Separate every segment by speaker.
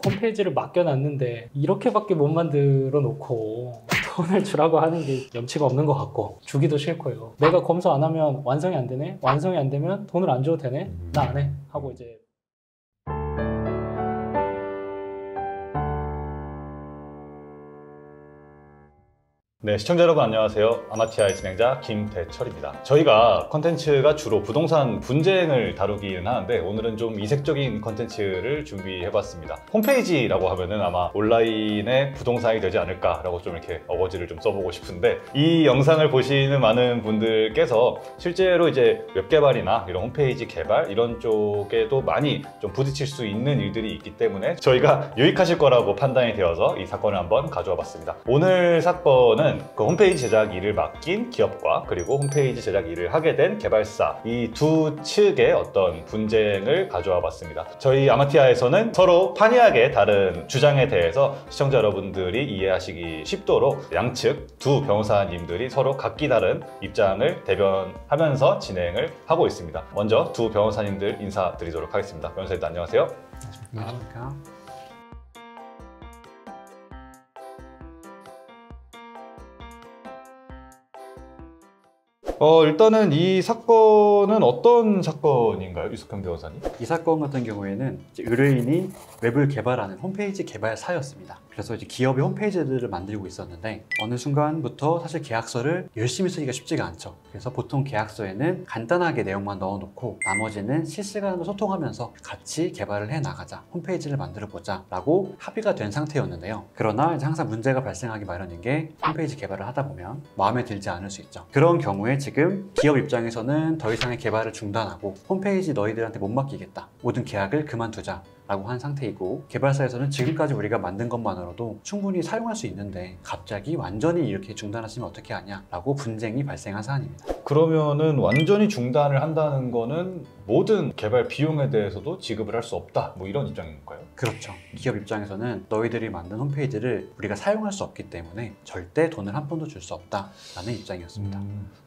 Speaker 1: 홈페이지를 맡겨놨는데 이렇게밖에 못 만들어 놓고 돈을 주라고 하는 게 염치가 없는 것 같고 주기도 싫고요. 내가 검수 안 하면 완성이 안 되네? 완성이 안 되면 돈을 안 줘도 되네? 나 안 해 하고 이제
Speaker 2: 네, 시청자 여러분 안녕하세요. 아마티아의 진행자 김대철입니다. 저희가 컨텐츠가 주로 부동산 분쟁을 다루기는 하는데 오늘은 좀 이색적인 컨텐츠를 준비해봤습니다. 홈페이지라고 하면은 아마 온라인의 부동산이 되지 않을까라고 좀 이렇게 어거지를 좀 써보고 싶은데 이 영상을 보시는 많은 분들께서 실제로 이제 웹 개발이나 이런 홈페이지 개발 이런 쪽에도 많이 좀 부딪힐 수 있는 일들이 있기 때문에 저희가 유익하실 거라고 판단이 되어서 이 사건을 한번 가져와 봤습니다. 오늘 사건은 그 홈페이지 제작 일을 맡긴 기업과 그리고 홈페이지 제작 일을 하게 된 개발사 이 두 측의 어떤 분쟁을 가져와 봤습니다. 저희 아마티아에서는 서로 판이하게 다른 주장에 대해서 시청자 여러분들이 이해하시기 쉽도록 양측 두 변호사님들이 서로 각기 다른 입장을 대변하면서 진행을 하고 있습니다. 먼저 두 변호사님들 인사드리도록 하겠습니다. 변호사님들 안녕하세요.
Speaker 1: 안녕하십니까.
Speaker 2: 일단은 이 사건은 어떤 사건인가요? 유석현 변호사님?
Speaker 3: 이 사건 같은 경우에는 이제 의뢰인이 웹을 개발하는 홈페이지 개발사였습니다. 그래서 이제 기업의 홈페이지들을 만들고 있었는데 어느 순간부터 사실 계약서를 열심히 쓰기가 쉽지가 않죠. 그래서 보통 계약서에는 간단하게 내용만 넣어놓고 나머지는 실시간으로 소통하면서 같이 개발을 해 나가자, 홈페이지를 만들어 보자 라고 합의가 된 상태였는데요. 그러나 이제 항상 문제가 발생하기 마련인 게 홈페이지 개발을 하다 보면 마음에 들지 않을 수 있죠. 그런 경우에 지금 기업 입장에서는 더 이상의 개발을 중단하고 홈페이지 너희들한테 못 맡기겠다, 모든 계약을 그만두자 라고 한 상태이고, 개발사에서는 지금까지 우리가 만든 것만으로도 충분히 사용할 수 있는데 갑자기 완전히 이렇게 중단하시면 어떻게 하냐 라고 분쟁이 발생한 사안입니다.
Speaker 2: 그러면은 완전히 중단을 한다는 거는 모든 개발 비용에 대해서도 지급을 할 수 없다, 뭐 이런 입장인 건가요?
Speaker 3: 그렇죠. 기업 입장에서는 너희들이 만든 홈페이지를 우리가 사용할 수 없기 때문에 절대 돈을 한 푼도 줄 수 없다라는 입장이었습니다.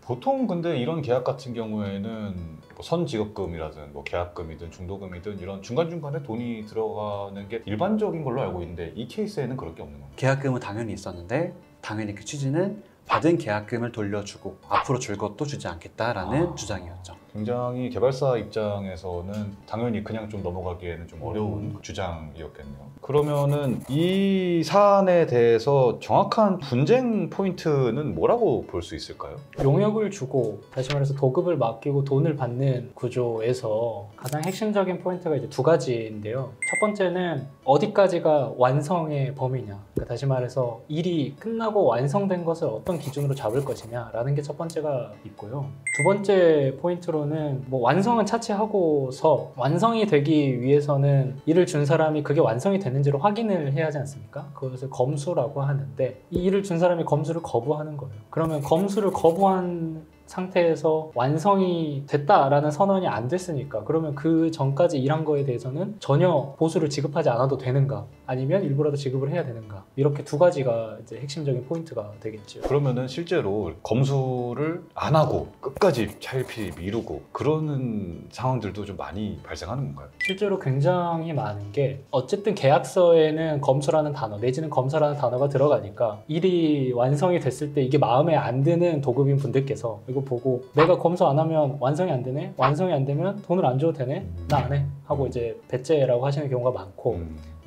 Speaker 2: 보통 근데 이런 계약 같은 경우에는 뭐 선지급금이라든 뭐 계약금이든 중도금이든 이런 중간중간에 돈이 들어가는 게 일반적인 걸로 알고 있는데 이 케이스에는 그럴 게 없는 건가요?
Speaker 3: 계약금은 당연히 있었는데 당연히 그 취지는 받은 계약금을 돌려주고 앞으로 줄 것도 주지 않겠다라는 주장이었죠.
Speaker 2: 굉장히 개발사 입장에서는 당연히 그냥 좀 넘어가기에는 좀 어려운 주장이었겠네요. 그러면은 이 사안에 대해서 정확한 분쟁 포인트는 뭐라고 볼 수 있을까요?
Speaker 1: 용역을 주고 다시 말해서 도급을 맡기고 돈을 받는 구조에서 가장 핵심적인 포인트가 이제 두 가지인데요. 첫 번째는 어디까지가 완성의 범위냐, 그러니까 다시 말해서 일이 끝나고 완성된 것을 어떤 기준으로 잡을 것이냐라는 게 첫 번째가 있고요. 두 번째 포인트로는 뭐 완성은 차치하고서 완성이 되기 위해서는 일을 준 사람이 그게 완성이 됐는지를 확인을 해야 하지 않습니까? 그것을 검수라고 하는데 이 일을 준 사람이 검수를 거부하는 거예요. 그러면 검수를 거부한 상태에서 완성이 됐다라는 선언이 안 됐으니까 그러면 그 전까지 일한 거에 대해서는 전혀 보수를 지급하지 않아도 되는가, 아니면 일부라도 지급을 해야 되는가, 이렇게 두 가지가 이제 핵심적인 포인트가 되겠죠.
Speaker 2: 그러면은 실제로 검수를 안 하고 끝까지 차일피일 미루고 그러는 상황들도 좀 많이 발생하는 건가요?
Speaker 1: 실제로 굉장히 많은 게 어쨌든 계약서에는 검수라는 단어 내지는 검사라는 단어가 들어가니까 일이 완성이 됐을 때 이게 마음에 안 드는 도급인 분들께서 이거 보고 내가 검수 안 하면 완성이 안 되네? 완성이 안 되면 돈을 안 줘도 되네? 나 안 해? 하고 이제 배째라고 하시는 경우가 많고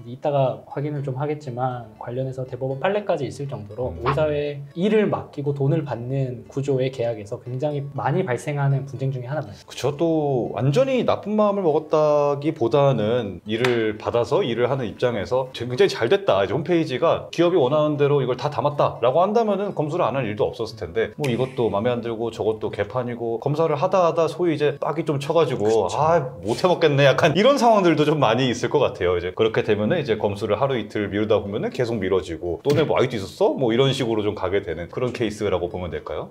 Speaker 1: 이따가 확인을 좀 하겠지만 관련해서 대법원 판례까지 있을 정도로 우리 사회에 일을 맡기고 돈을 받는 구조의 계약에서 굉장히 많이 발생하는 분쟁 중에 하나입니다.
Speaker 2: 그쵸. 또 완전히 나쁜 마음을 먹었다기보다는 일을 받아서 일을 하는 입장에서 굉장히 잘 됐다, 이제 홈페이지가 기업이 원하는 대로 이걸 다 담았다 라고 한다면은 검수를 안 할 일도 없었을 텐데 뭐 이것도 마음에 안 들고 저것도 개판이고 검사를 하다 소위 이제 빡이 좀 쳐가지고 못해 먹겠네, 약간 이런 상황들도 좀 많이 있을 것 같아요. 이제 그렇게 되면은 이제 검수를 하루 이틀 미루다 보면은 계속 미뤄지고 또 내 뭐 아이도 있었어? 뭐 이런 식으로 좀 가게 되는 그런 케이스라고 보면 될까요?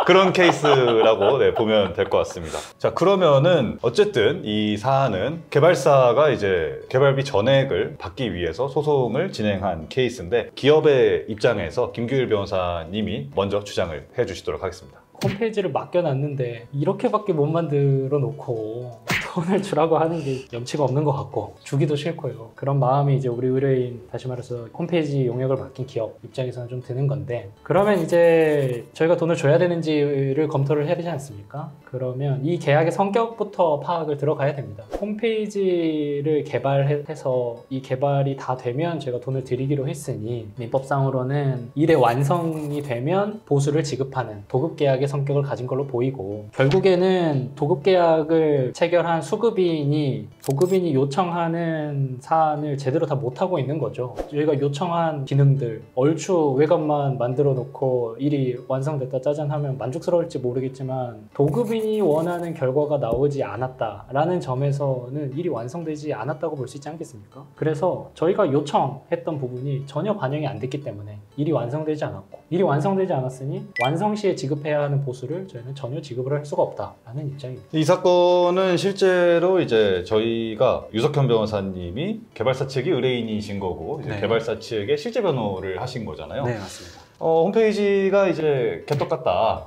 Speaker 2: 그런 케이스라고 보면 될 것 같습니다. 자, 그러면은 어쨌든 이 사안은 개발사가 이제 개발비 전액을 받기 위해서 소송을 진행한 케이스인데 기업의 입장에서 김규일 변호사님이 먼저 주장을 해주시도록 하겠습니다.
Speaker 1: 홈페이지를 맡겨놨는데 이렇게밖에 못 만들어 놓고 돈을 주라고 하는 게 염치가 없는 것 같고 주기도 싫고요. 그런 마음이 이제 우리 의뢰인, 다시 말해서 홈페이지 용역을 맡긴 기업 입장에서는 좀 드는 건데, 그러면 이제 저희가 돈을 줘야 되는지를 검토를 해야 되지 않습니까? 그러면 이 계약의 성격부터 파악을 들어가야 됩니다. 홈페이지를 개발해서 이 개발이 다 되면 저희가 돈을 드리기로 했으니 민법상으로는 일의 완성이 되면 보수를 지급하는 도급 계약의 성격을 가진 걸로 보이고, 결국에는 도급 계약을 체결한 수급인이 도급인이 요청하는 사안을 제대로 다 못하고 있는 거죠. 저희가 요청한 기능들 얼추 외관만 만들어 놓고 일이 완성됐다 짜잔 하면 만족스러울지 모르겠지만, 도급인이 원하는 결과가 나오지 않았다라는 점에서는 일이 완성되지 않았다고 볼 수 있지 않겠습니까? 그래서 저희가 요청했던 부분이 전혀 반영이 안 됐기 때문에 일이 완성되지 않았고, 일이 완성되지 않았으니 완성 시에 지급해야 하는 보수를 저희는 전혀 지급을 할 수가 없다라는 입장입니다.
Speaker 2: 이 사건은 실제로 이제 저희가 유석현 변호사님이 개발사 측이 의뢰인이신 거고, 이제
Speaker 3: 네.
Speaker 2: 개발사 측의 실제 변호를 하신 거잖아요.
Speaker 3: 네, 맞습니다.
Speaker 2: 홈페이지가 이제 개떡 같다.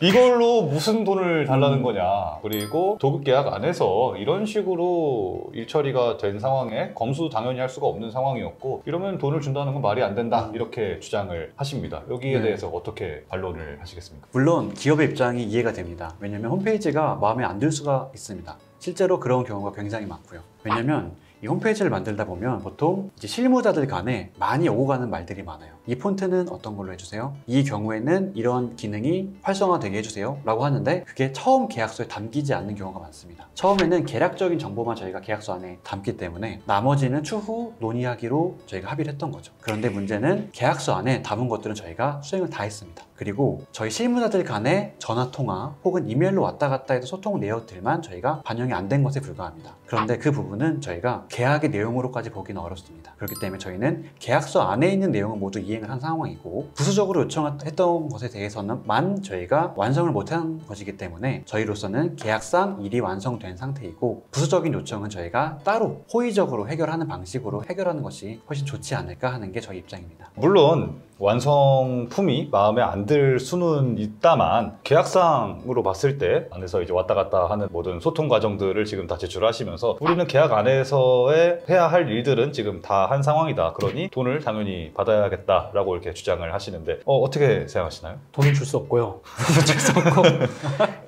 Speaker 2: 이걸로 무슨 돈을 달라는 거냐. 그리고 도급 계약 안에서 이런 식으로 일 처리가 된 상황에 검수 당연히 할 수가 없는 상황이었고, 이러면 돈을 준다는 건 말이 안 된다. 이렇게 주장을 하십니다. 여기에
Speaker 3: 네.
Speaker 2: 대해서 어떻게 반론을 하시겠습니까?
Speaker 3: 물론 기업의 입장이 이해가 됩니다. 왜냐하면 홈페이지가 마음에 안 들 수가 있습니다. 실제로 그런 경우가 굉장히 많고요. 왜냐하면 이 홈페이지를 만들다 보면 보통 이제 실무자들 간에 많이 오고 가는 말들이 많아요. 이 폰트는 어떤 걸로 해주세요? 이 경우에는 이런 기능이 활성화되게 해주세요 라고 하는데, 그게 처음 계약서에 담기지 않는 경우가 많습니다. 처음에는 계략적인 정보만 저희가 계약서 안에 담기 때문에 나머지는 추후 논의하기로 저희가 합의를 했던 거죠. 그런데 문제는 계약서 안에 담은 것들은 저희가 수행을 다 했습니다. 그리고 저희 실무자들 간에 전화통화 혹은 이메일로 왔다 갔다 해도 소통 내역들만 저희가 반영이 안 된 것에 불과합니다. 그런데 그 부분은 저희가 계약의 내용으로까지 보기는 어렵습니다. 그렇기 때문에 저희는 계약서 안에 있는 내용은 모두 이행을 한 상황이고, 부수적으로 요청했던 것에 대해서는만 저희가 완성을 못한 것이기 때문에 저희로서는 계약상 일이 완성된 상태이고, 부수적인 요청은 저희가 따로 호의적으로 해결하는 방식으로 해결하는 것이 훨씬 좋지 않을까 하는 게 저희 입장입니다.
Speaker 2: 물론 완성품이 마음에 안 들 수는 있다만, 계약상으로 봤을 때 안에서 이제 왔다 갔다 하는 모든 소통 과정들을 지금 다 제출하시면서 우리는 계약 안에서의 해야 할 일들은 지금 다 한 상황이다. 그러니 돈을 당연히 받아야겠다라고 이렇게 주장을 하시는데, 어떻게 생각하시나요?
Speaker 1: 돈은 줄 수 없고요. 줄 수 없고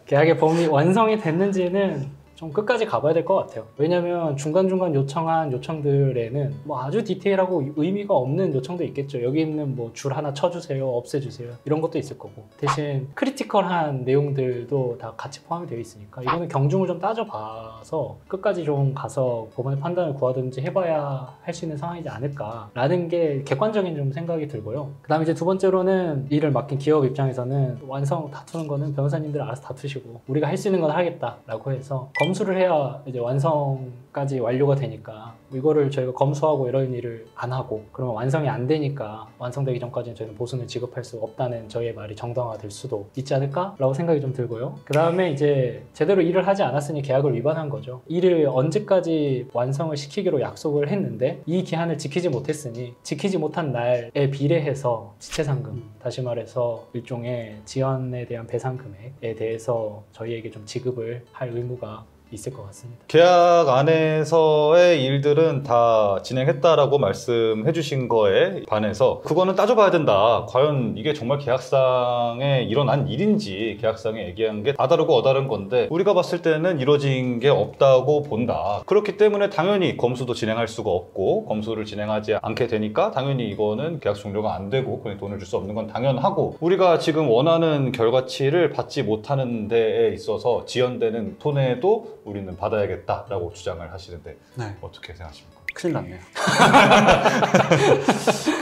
Speaker 1: 계약의 범위 완성이 됐는지는 좀 끝까지 가봐야 될 것 같아요. 왜냐면 중간중간 요청한 요청들에는 뭐 아주 디테일하고 의미가 없는 요청도 있겠죠. 여기 있는 뭐 줄 하나 쳐주세요, 없애주세요, 이런 것도 있을 거고, 대신 크리티컬한 내용들도 다 같이 포함이 되어 있으니까 이거는 경중을 좀 따져봐서 끝까지 좀 가서 법원의 판단을 구하든지 해봐야 할 수 있는 상황이지 않을까라는 게 객관적인 좀 생각이 들고요. 그 다음에 이제 두 번째로는 일을 맡긴 기업 입장에서는 완성 다투는 거는 변호사님들 알아서 다투시고 우리가 할 수 있는 건 하겠다라고 해서 검수를 해야 이제 완성까지 완료가 되니까, 이거를 저희가 검수하고 이런 일을 안 하고 그러면 완성이 안 되니까 완성되기 전까지는 저희는 보수는 지급할 수 없다는 저희의 말이 정당화될 수도 있지 않을까라고 생각이 좀 들고요. 그 다음에 이제 제대로 일을 하지 않았으니 계약을 위반한 거죠. 일을 언제까지 완성을 시키기로 약속을 했는데 이 기한을 지키지 못했으니 지키지 못한 날에 비례해서 지체상금, 다시 말해서 일종의 지연에 대한 배상 금액에 대해서 저희에게 좀 지급을 할 의무가 있을 것 같습니다.
Speaker 2: 계약 안에서의 일들은 다 진행했다라고 말씀해 주신 거에 반해서 그거는 따져봐야 된다. 과연 이게 정말 계약상에 일어난 일인지, 계약상에 얘기한 게 다다르고 어다른 건데 우리가 봤을 때는 이루어진 게 없다고 본다. 그렇기 때문에 당연히 검수도 진행할 수가 없고, 검수를 진행하지 않게 되니까 당연히 이거는 계약 종료가 안 되고 그냥 돈을 줄 수 없는 건 당연하고, 우리가 지금 원하는 결과치를 받지 못하는 데에 있어서 지연되는 손해도 우리는 받아야겠다라고 주장을 하시는데,
Speaker 3: 네.
Speaker 2: 어떻게 생각하십니까?
Speaker 3: 큰일 났네요.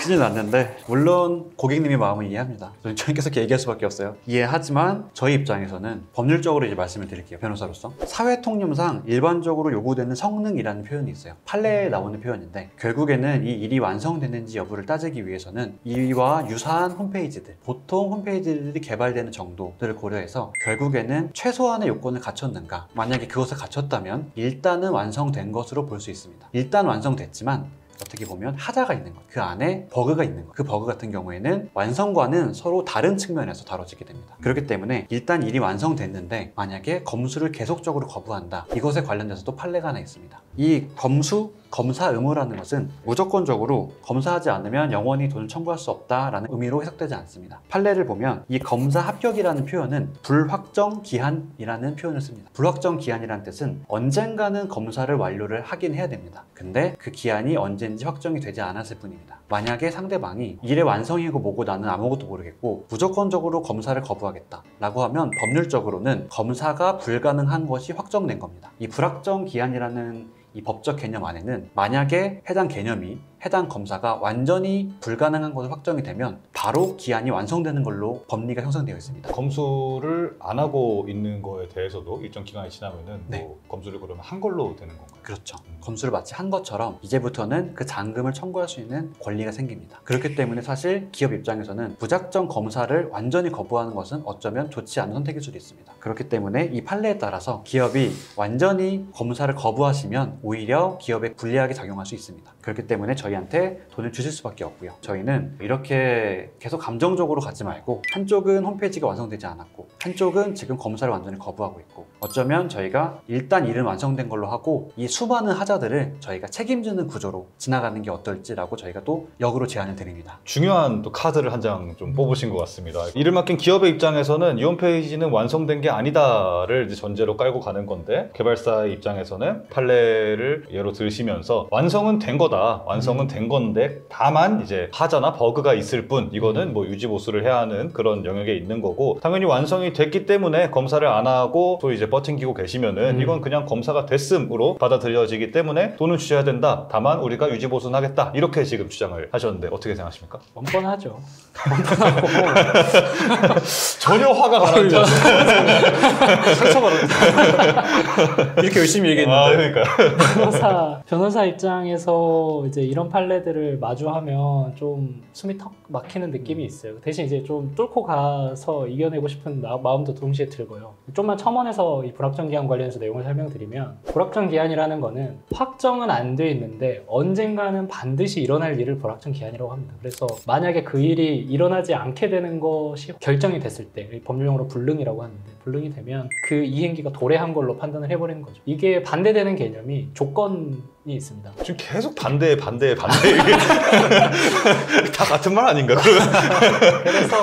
Speaker 3: 큰일 났는데, 물론 고객님의 마음을 이해합니다. 저는 계속 얘기할 수밖에 없어요. 이해하지만 저희 입장에서는 법률적으로 이제 말씀을 드릴게요. 변호사로서 사회통념상 일반적으로 요구되는 성능이라는 표현이 있어요. 판례에 나오는 표현인데, 결국에는 이 일이 완성됐는지 여부를 따지기 위해서는 이와 유사한 홈페이지들, 보통 홈페이지들이 개발되는 정도들을 고려해서 결국에는 최소한의 요건을 갖췄는가, 만약에 그것을 갖췄다면 일단은 완성된 것으로 볼 수 있습니다. 일단 완성됐지만 어떻게 보면 하자가 있는 거예요. 그 안에 버그가 있는 거예요. 그 버그 같은 경우에는 완성과는 서로 다른 측면에서 다뤄지게 됩니다. 그렇기 때문에 일단 일이 완성됐는데 만약에 검수를 계속적으로 거부한다. 이것에 관련돼서도 판례가 하나 있습니다. 이 검수, 검사 의무라는 것은 무조건적으로 검사하지 않으면 영원히 돈을 청구할 수 없다라는 의미로 해석되지 않습니다. 판례를 보면 이 검사 합격이라는 표현은 불확정 기한이라는 표현을 씁니다. 불확정 기한이라는 뜻은 언젠가는 검사를 완료를 하긴 해야 됩니다. 근데 그 기한이 언제인지 확정이 되지 않았을 뿐입니다. 만약에 상대방이 일의 완성이고 뭐고 나는 아무것도 모르겠고 무조건적으로 검사를 거부하겠다 라고 하면 법률적으로는 검사가 불가능한 것이 확정된 겁니다. 이 불확정 기한이라는 이 법적 개념 안에는 만약에 해당 개념이 해당 검사가 완전히 불가능한 것으로 확정이 되면 바로 기한이 완성되는 걸로 법리가 형성되어 있습니다.
Speaker 2: 검수를 안 하고 있는 거에 대해서도 일정 기간이 지나면은
Speaker 3: 네.
Speaker 2: 뭐 검수를 그러면 한 걸로 되는 건가요?
Speaker 3: 그렇죠. 검수를 마치 한 것처럼 이제부터는 그 잔금을 청구할 수 있는 권리가 생깁니다. 그렇기 때문에 사실 기업 입장에서는 무작정 검사를 완전히 거부하는 것은 어쩌면 좋지 않은 선택일 수도 있습니다. 그렇기 때문에 이 판례에 따라서 기업이 완전히 검사를 거부하시면 오히려 기업에 불리하게 작용할 수 있습니다. 그렇기 때문에 저희한테 돈을 주실 수밖에 없고요. 저희는 이렇게 계속 감정적으로 가지 말고 한쪽은 홈페이지가 완성되지 않았고 한쪽은 지금 검사를 완전히 거부하고 있고 어쩌면 저희가 일단 일은 완성된 걸로 하고 이 수많은 하자들을 저희가 책임지는 구조로 지나가는 게 어떨지라고 저희가 또 역으로 제안을 드립니다.
Speaker 2: 중요한 또 카드를 한 장 좀 뽑으신 것 같습니다. 일을 맡긴 기업의 입장에서는 이 홈페이지는 완성된 게 아니다를 이제 전제로 깔고 가는 건데 개발사의 입장에서는 판례를 예로 들시면서 완성은 된 거다. 완성은 된 건데 다만 이제 하자나 버그가 있을 뿐 이거는 뭐 유지 보수를 해야 하는 그런 영역에 있는 거고 당연히 완성이 됐기 때문에 검사를 안 하고 또 이제 버팅기고 계시면은 이건 그냥 검사가 됐음으로 받아들여지기 때문에 돈은 주셔야 된다. 다만 우리가 유지 보수는 하겠다. 이렇게 지금 주장을 하셨는데 어떻게 생각하십니까?
Speaker 1: 뻔뻔하죠. 뻔뻔하고
Speaker 2: 전혀 화가 가라앉지 않아요.
Speaker 3: 상처받았다. 이렇게 열심히 얘기했는데.
Speaker 2: 그러니까.
Speaker 1: 변호사 입장에서 이제 이런 판례들을 마주하면 좀 숨이 턱 막히는 느낌이 있어요. 대신 이제 좀 뚫고 가서 이겨내고 싶은 마음도 동시에 들고요. 좀만 첨언해서 이 불확정 기한 관련해서 내용을 설명드리면 불확정 기한이라는 거는 확정은 안 돼 있는데 언젠가는 반드시 일어날 일을 불확정 기한이라고 합니다. 그래서 만약에 그 일이 일어나지 않게 되는 것이 결정이 됐을 때 법률용어로 불능이라고 하는데 불능이 되면 그 이행기가 도래한 걸로 판단을 해버리는 거죠. 이게 반대되는 개념이 조건이 있습니다.
Speaker 2: 지금 계속 반대 이게 다 같은 말 아닌가?
Speaker 1: 그래서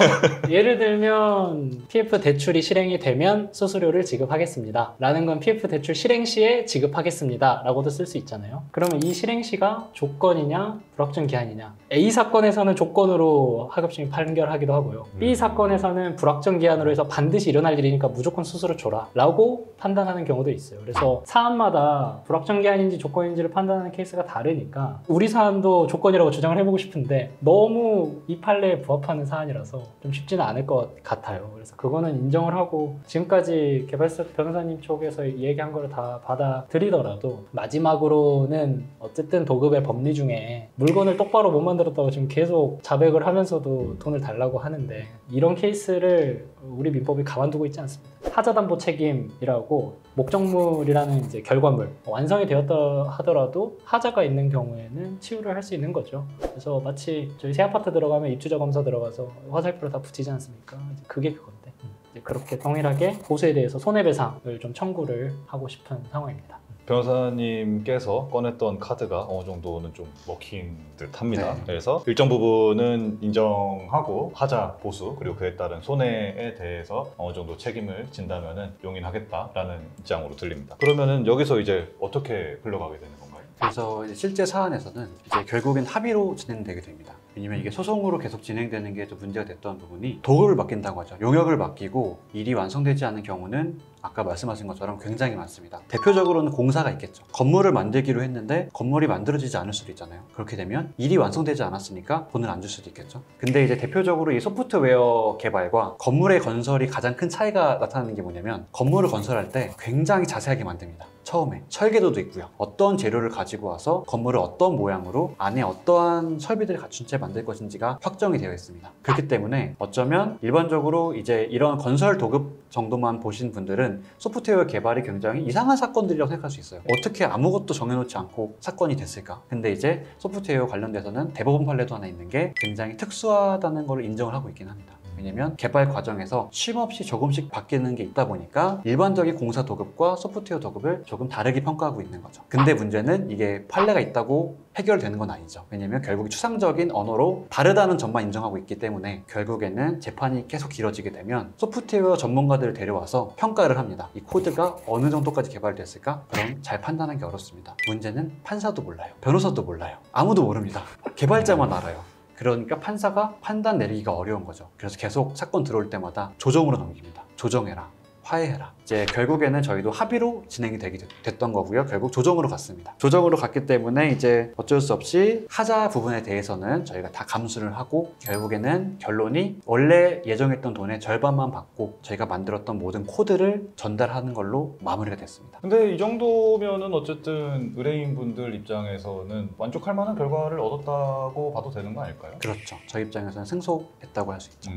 Speaker 1: 예를 들면 PF 대출이 실행이 되면 수수료를 지급하겠습니다 라는 건 PF 대출 실행 시에 지급하겠습니다 라고도 쓸 수 있잖아요. 그러면 이 실행 시가 조건이냐 불확정 기한이냐. A 사건에서는 조건으로 하급심이 판결하기도 하고요. B 사건에서는 불확정 기한으로 해서 반드시 일어날 일이니까 무조건 수수료 줘라 라고 판단하는 경우도 있어요. 그래서 사안마다 불확정 기한인지 조건인지를 판단하는 케이스가 다르니까 우리 사안도 조건이라고 주장을 해보고 싶은데 너무 이 판례에 부합하는 사안이라서 좀 쉽지는 않을 것 같아요. 그래서 그거는 인정을 하고 지금까지 개발사 변호사님 쪽에서 얘기한 거를 다 받아들이더라도 마지막으로는 어쨌든 도급의 법리 중에 물건을 똑바로 못 만들었다고 지금 계속 자백을 하면서도 돈을 달라고 하는데 이런 케이스를 우리 민법이 가만두고 있지 않습니다. 하자담보 책임이라고 목적물이라는 이제 결과물 완성이 되었다 하더라도 하자가 있는 경우에는 치유를 할 수 있는 거죠. 그래서 마치 저희 새 아파트 들어가면 입주자 검사 들어가서 화살표를 다 붙이지 않습니까? 이제 그게 그건데 이제 그렇게 동일하게 보수에 대해서 손해배상을 좀 청구를 하고 싶은 상황입니다.
Speaker 2: 변호사님께서 꺼냈던 카드가 어느 정도는 좀 먹힌 듯 합니다.
Speaker 3: 네.
Speaker 2: 그래서 일정 부분은 인정하고 하자 보수 그리고 그에 따른 손해에 대해서 어느 정도 책임을 진다면은 용인하겠다라는 입장으로 들립니다. 그러면은 여기서 이제 어떻게 흘러가게 되는 건가요?
Speaker 3: 그래서 이제 실제 사안에서는 이제 결국엔 합의로 진행되게 됩니다. 왜냐면 이게 소송으로 계속 진행되는 게 좀 문제가 됐던 부분이 도급을 맡긴다고 하죠. 용역을 맡기고 일이 완성되지 않은 경우는 아까 말씀하신 것처럼 굉장히 많습니다. 대표적으로는 공사가 있겠죠. 건물을 만들기로 했는데 건물이 만들어지지 않을 수도 있잖아요. 그렇게 되면 일이 완성되지 않았으니까 돈을 안 줄 수도 있겠죠. 근데 이제 대표적으로 이 소프트웨어 개발과 건물의 건설이 가장 큰 차이가 나타나는 게 뭐냐면 건물을 건설할 때 굉장히 자세하게 만듭니다. 처음에 설계도도 있고요. 어떤 재료를 가지고 와서 건물을 어떤 모양으로 안에 어떠한 설비들을 갖춘 채 만들 것인지가 확정이 되어 있습니다. 그렇기 때문에 어쩌면 일반적으로 이제 이런 건설 도급 정도만 보신 분들은 소프트웨어 개발이 굉장히 이상한 사건들이라고 생각할 수 있어요. 어떻게 아무것도 정해놓지 않고 사건이 됐을까? 근데 이제 소프트웨어 관련돼서는 대법원 판례도 하나 있는 게 굉장히 특수하다는 걸 인정을 하고 있긴 합니다. 왜냐면 개발 과정에서 쉼없이 조금씩 바뀌는 게 있다 보니까 일반적인 공사 도급과 소프트웨어 도급을 조금 다르게 평가하고 있는 거죠. 근데 문제는 이게 판례가 있다고 해결되는 건 아니죠. 왜냐면 결국 추상적인 언어로 다르다는 점만 인정하고 있기 때문에 결국에는 재판이 계속 길어지게 되면 소프트웨어 전문가들을 데려와서 평가를 합니다. 이 코드가 어느 정도까지 개발됐을까? 그럼 잘 판단하기 어렵습니다. 문제는 판사도 몰라요. 변호사도 몰라요. 아무도 모릅니다. 개발자만 알아요. 그러니까 판사가 판단 내리기가 어려운 거죠. 그래서 계속 사건 들어올 때마다 조정으로 넘깁니다. 조정해라. 화해해라. 이제 결국에는 저희도 합의로 진행이 됐던 거고요. 결국 조정으로 갔습니다. 조정으로 갔기 때문에 이제 어쩔 수 없이 하자 부분에 대해서는 저희가 다 감수를 하고 결국에는 결론이 원래 예정했던 돈의 절반만 받고 저희가 만들었던 모든 코드를 전달하는 걸로 마무리가 됐습니다.
Speaker 2: 근데 이 정도면은 어쨌든 의뢰인분들 입장에서는 만족할 만한 결과를 얻었다고 봐도 되는 거 아닐까요?
Speaker 3: 그렇죠. 저희 입장에서는 승소했다고 할 수 있죠.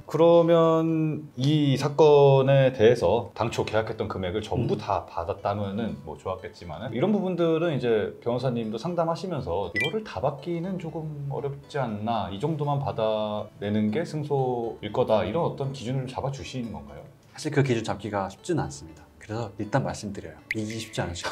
Speaker 2: 그러면 이 사건에 대해서 당초 계약했던 금액을 전부 다 받았다면은 뭐 좋았겠지만 이런 부분들은 이제 변호사님도 상담하시면서 이거를 다 받기는 조금 어렵지 않나, 이 정도만 받아내는 게 승소일 거다, 이런 어떤 기준을 잡아주시는 건가요?
Speaker 3: 사실 그 기준 잡기가 쉽지는 않습니다. 그래서 일단 말씀드려요. 이기기 쉽지 않으시죠.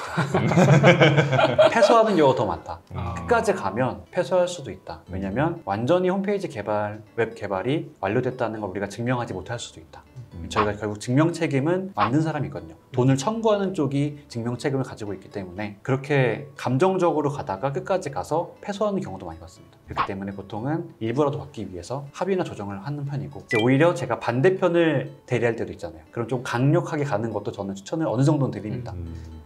Speaker 3: 패소하는 경우가 더 많다. 끝까지 가면 패소할 수도 있다. 왜냐면 완전히 홈페이지 개발, 웹 개발이 완료됐다는 걸 우리가 증명하지 못할 수도 있다. 저희가 결국 증명 책임은 만든 사람이 있거든요. 돈을 청구하는 쪽이 증명 책임을 가지고 있기 때문에 그렇게 감정적으로 가다가 끝까지 가서 패소하는 경우도 많이 봤습니다. 그렇기 때문에 보통은 일부라도 받기 위해서 합의나 조정을 하는 편이고, 이제 오히려 제가 반대편을 대리할 때도 있잖아요. 그럼 좀 강력하게 가는 것도 저는 추천을 어느 정도는 드립니다.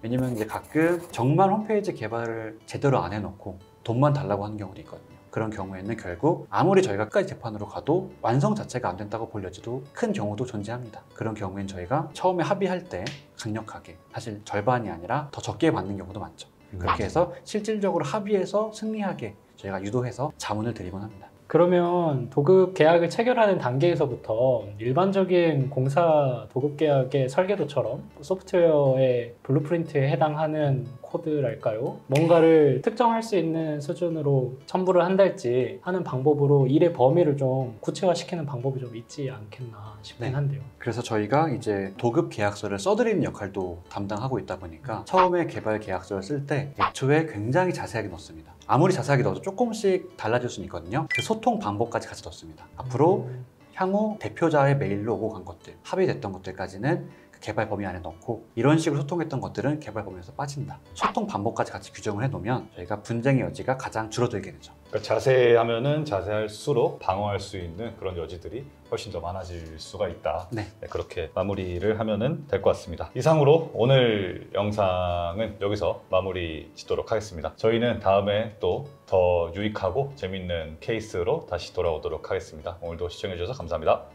Speaker 3: 왜냐면 이제 가끔 정말 홈페이지 개발을 제대로 안 해놓고 돈만 달라고 하는 경우도 있거든요. 그런 경우에는 결국 아무리 저희가 끝까지 재판으로 가도 완성 자체가 안 된다고 보려지도 큰 경우도 존재합니다. 그런 경우엔 저희가 처음에 합의할 때 강력하게, 사실 절반이 아니라 더 적게 받는 경우도 많죠. 그렇게 해서 실질적으로 합의해서 승리하게 저희가 유도해서 자문을 드리곤 합니다.
Speaker 1: 그러면 도급 계약을 체결하는 단계에서부터 일반적인 공사 도급 계약의 설계도처럼 소프트웨어의 블루프린트에 해당하는 코드랄까요? 뭔가를 특정할 수 있는 수준으로 첨부를 한달지 하는 방법으로 일의 범위를 좀 구체화시키는 방법이 좀 있지 않겠나 싶긴 한데요.
Speaker 3: 그래서 저희가 이제 도급 계약서를 써드리는 역할도 담당하고 있다 보니까 처음에 개발 계약서를 쓸 때 애초에 굉장히 자세하게 넣습니다. 아무리 자세하게 넣어도 조금씩 달라질 수는 있거든요. 그 소통 방법까지 같이 넣습니다. 앞으로 향후 대표자의 메일로 오고 간 것들, 합의됐던 것들까지는 그 개발 범위 안에 넣고, 이런 식으로 소통했던 것들은 개발 범위에서 빠진다. 소통 방법까지 같이 규정을 해놓으면 저희가 분쟁의 여지가 가장 줄어들게 되죠.
Speaker 2: 그러니까 자세하면은 자세할수록 방어할 수 있는 그런 여지들이 훨씬 더 많아질 수가 있다.
Speaker 3: 네.
Speaker 2: 그렇게 마무리를 하면은 될 것 같습니다. 이상으로 오늘 영상은 여기서 마무리 짓도록 하겠습니다. 저희는 다음에 또 더 유익하고 재밌는 케이스로 다시 돌아오도록 하겠습니다. 오늘도 시청해주셔서 감사합니다.